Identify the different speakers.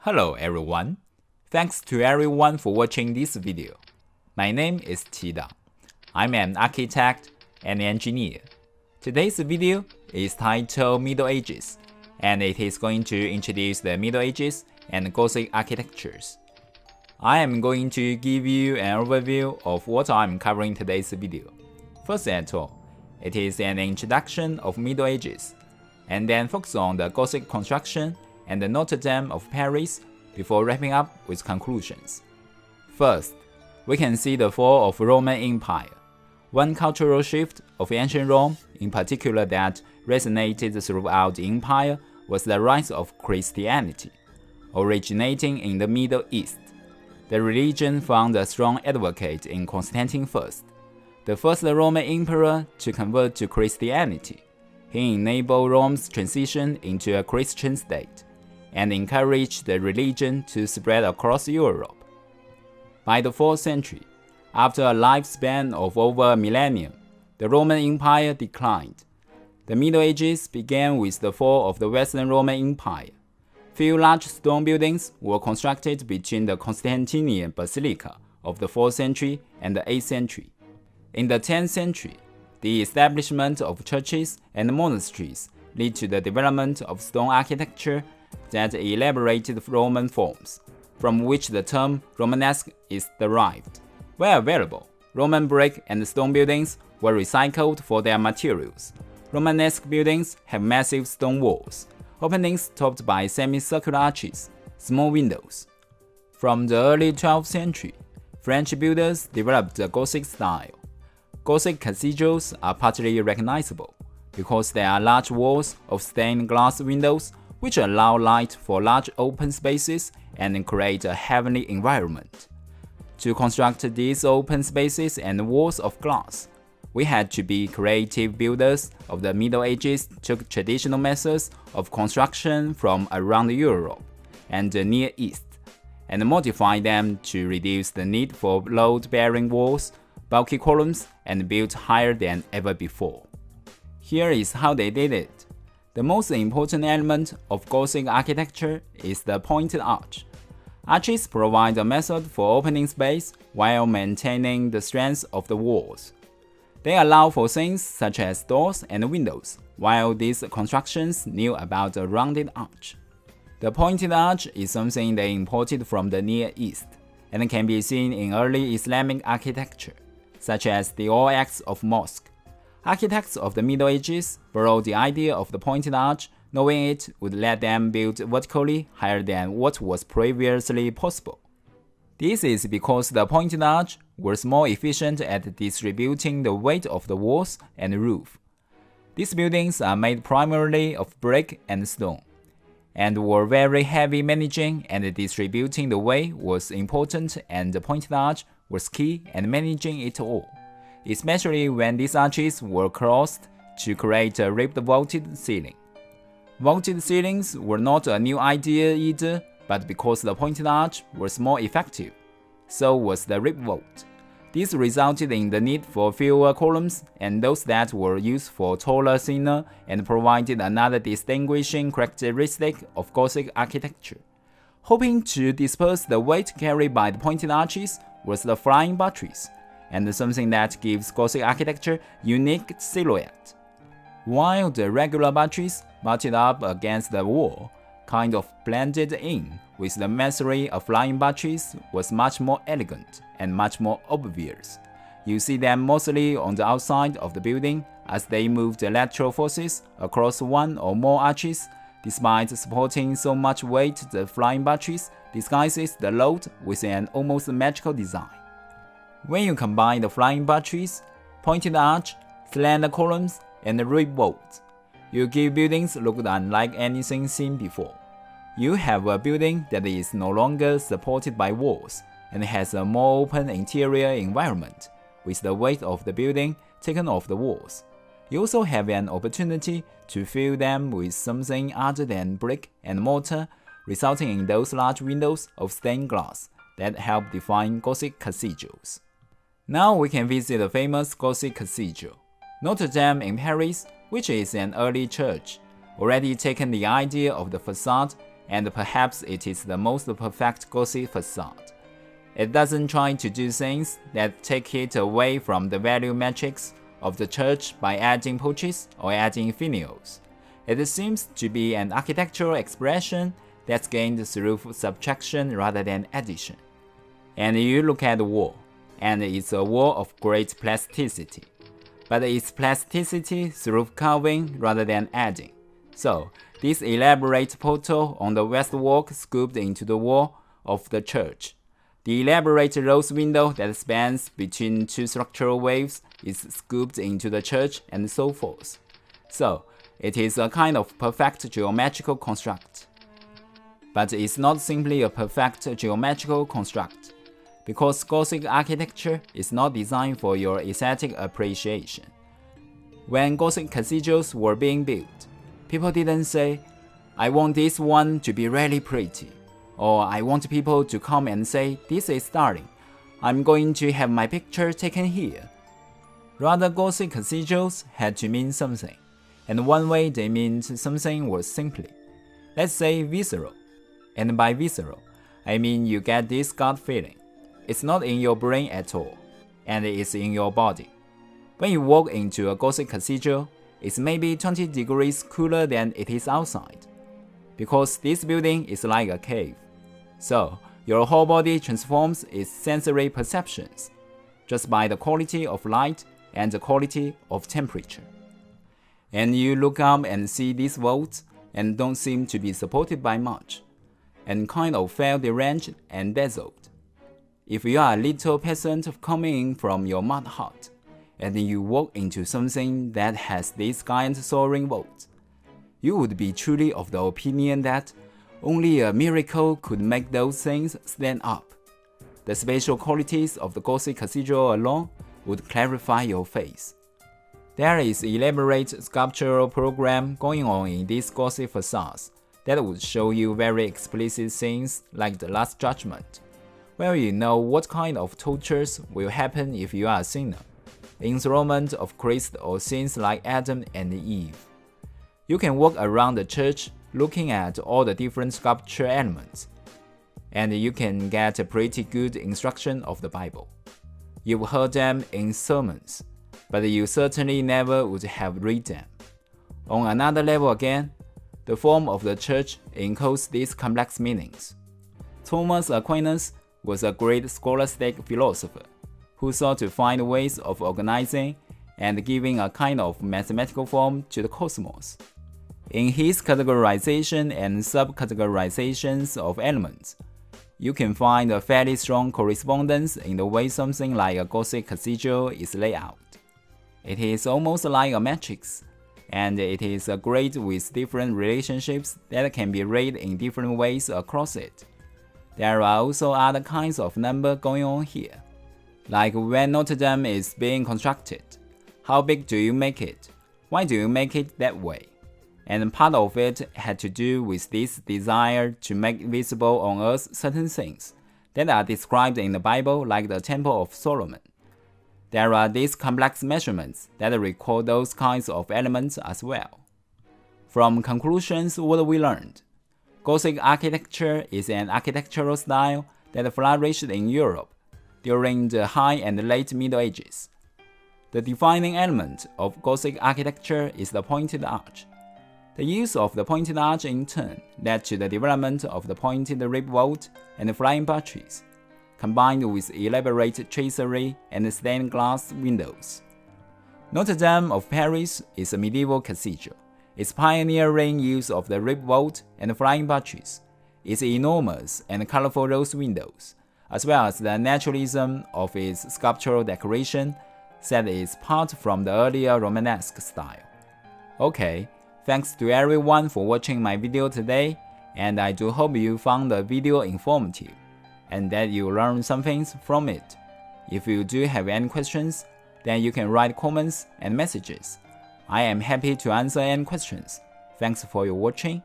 Speaker 1: Hello everyone. Thanks to everyone for watching this video. My name is Qidang. I'm an architect and engineer. Today's video is titled Middle Ages, and it is going to introduce the Middle Ages and Gothic architectures. I am going to give you an overview of what I'm covering in today's video. First at all, it is an introduction of Middle Ages, and then focus on the Gothic construction and the Notre Dame of Paris before wrapping up with conclusions. First, we can see the fall of Roman Empire. One cultural shift of ancient Rome, in particular that resonated throughout the empire, was the rise of Christianity, originating in the Middle East. The religion found a strong advocate in Constantine I, the first Roman emperor to convert to Christianity. He enabled Rome's transition into a Christian state and encouraged the religion to spread across Europe. By the 4th century, after a lifespan of over a millennium, the Roman Empire declined. The Middle Ages began with the fall of the Western Roman Empire. Few large stone buildings were constructed between the Constantinian Basilica of the 4th century and the 8th century. In the 10th century, the establishment of churches and monasteries led to the development of stone architecture that elaborated Roman forms, from which the term Romanesque is derived. Where available, Roman brick and stone buildings were recycled for their materials. Romanesque buildings have massive stone walls, openings topped by semicircular arches, small windows. From the early 12th century, French builders developed the Gothic style. Gothic cathedrals are partly recognizable because there are large walls of stained glass windows which allow light for large open spaces and create a heavenly environment. To construct these open spaces and walls of glass, we had to be creative builders of the Middle Ages took traditional methods of construction from around Europe and the Near East and modified them to reduce the need for load-bearing walls, bulky columns, and built higher than ever before. Here is how they did it. The most important element of Gothic architecture is the pointed arch. Arches provide a method for opening space while maintaining the strength of the walls. They allow for things such as doors and windows, while these constructions knew about a rounded arch. The pointed arch is something they imported from the Near East and can be seen in early Islamic architecture, such as the all-Aqsa of mosque. Architects of the Middle Ages borrowed the idea of the pointed arch, knowing it would let them build vertically higher than what was previously possible. This is because the pointed arch was more efficient at distributing the weight of the walls and roof. These buildings are made primarily of brick and stone, and were very heavy. Managing and distributing the weight was important, and the pointed arch was key in managing it all, especially when these arches were crossed to create a ribbed vaulted ceiling. Vaulted ceilings were not a new idea either, but because the pointed arch was more effective, so was the rib vault. This resulted in the need for fewer columns, and those that were used for taller, thinner, and provided another distinguishing characteristic of Gothic architecture. Hoping to disperse the weight carried by the pointed arches was the flying buttress, and something that gives Gothic architecture unique silhouette. While the regular buttress butted up against the wall kind of blended in with the masonry, a flying buttress was much more elegant and much more obvious. You see them mostly on the outside of the building as they move the lateral forces across one or more arches. Despite supporting so much weight, the flying buttress disguises the load with an almost magical design. When you combine the flying buttress, pointed arch, slender columns, and rib vaults, you give buildings look unlike anything seen before. You have a building that is no longer supported by walls and has a more open interior environment, with the weight of the building taken off the walls. You also have an opportunity to fill them with something other than brick and mortar, resulting in those large windows of stained glass that help define Gothic cathedrals. Now we can visit the famous Gothic cathedral, Notre Dame in Paris, which is an early church, already taken the idea of the facade and perhaps it is the most perfect Gothic facade. It doesn't try to do things that take it away from the value matrix of the church by adding porches or adding finials. It seems to be an architectural expression that's gained through subtraction rather than addition. And you look at the wall, and it's a wall of great plasticity. But it's plasticity through carving rather than adding. So, this elaborate portal on the west wall scooped into the wall of the church. The elaborate rose window that spans between two structural waves is scooped into the church, and so forth. So, it is a kind of perfect geometrical construct. But it's not simply a perfect geometrical construct, because Gothic architecture is not designed for your aesthetic appreciation. When Gothic cathedrals were being built, people didn't say, "I want this one to be really pretty," or "I want people to come and say, 'This is stunning. I'm going to have my picture taken here.'" Rather, Gothic cathedrals had to mean something, and one way they meant something was simply, let's say, visceral. And by visceral, I mean you get this gut feeling. It's not in your brain at all, and it's in your body. When you walk into a Gothic cathedral, it's maybe 20 degrees cooler than it is outside, because this building is like a cave. So, your whole body transforms its sensory perceptions, just by the quality of light and the quality of temperature. And you look up and see these vaults, and don't seem to be supported by much, and kind of feel deranged and dazzled. If you are a little peasant coming in from your mud hut, and you walk into something that has these giant soaring vaults, you would be truly of the opinion that only a miracle could make those things stand up. The spatial qualities of the Gothic cathedral alone would clarify your face. There is an elaborate sculptural program going on in these Gothic facades that would show you very explicit things like the Last Judgment, where you know what kind of tortures will happen if you are a sinner, enthronement of Christ, or sins like Adam and Eve. You can walk around the church looking at all the different sculpture elements, and you can get a pretty good instruction of the Bible. You've heard them in sermons, but you certainly never would have read them. On another level again, the form of the church encodes these complex meanings. Thomas Aquinas was a great scholastic philosopher who sought to find ways of organizing and giving a kind of mathematical form to the cosmos. In his categorization and subcategorizations of elements, you can find a fairly strong correspondence in the way something like a Gothic cathedral is laid out. It is almost like a matrix, and it is great with different relationships that can be read in different ways across it. There are also other kinds of number going on here, like when Notre Dame is being constructed. How big do you make it? Why do you make it that way? And part of it had to do with this desire to make visible on earth certain things that are described in the Bible, like the Temple of Solomon. There are these complex measurements that recall those kinds of elements as well. From conclusions, what we learned: Gothic architecture is an architectural style that flourished in Europe during the High and Late Middle Ages. The defining element of Gothic architecture is the pointed arch. The use of the pointed arch in turn led to the development of the pointed rib vault and flying buttress, combined with elaborate tracery and stained glass windows. Notre Dame of Paris is a medieval cathedral. Its pioneering use of the rib vault and flying buttress, its enormous and colorful rose windows, as well as the naturalism of its sculptural decoration, set it apart from the earlier Romanesque style. Okay, thanks to everyone for watching my video today, and I do hope you found the video informative and that you learned some things from it. If you do have any questions, then you can write comments and messages. I am happy to answer any questions. Thanks for your watching.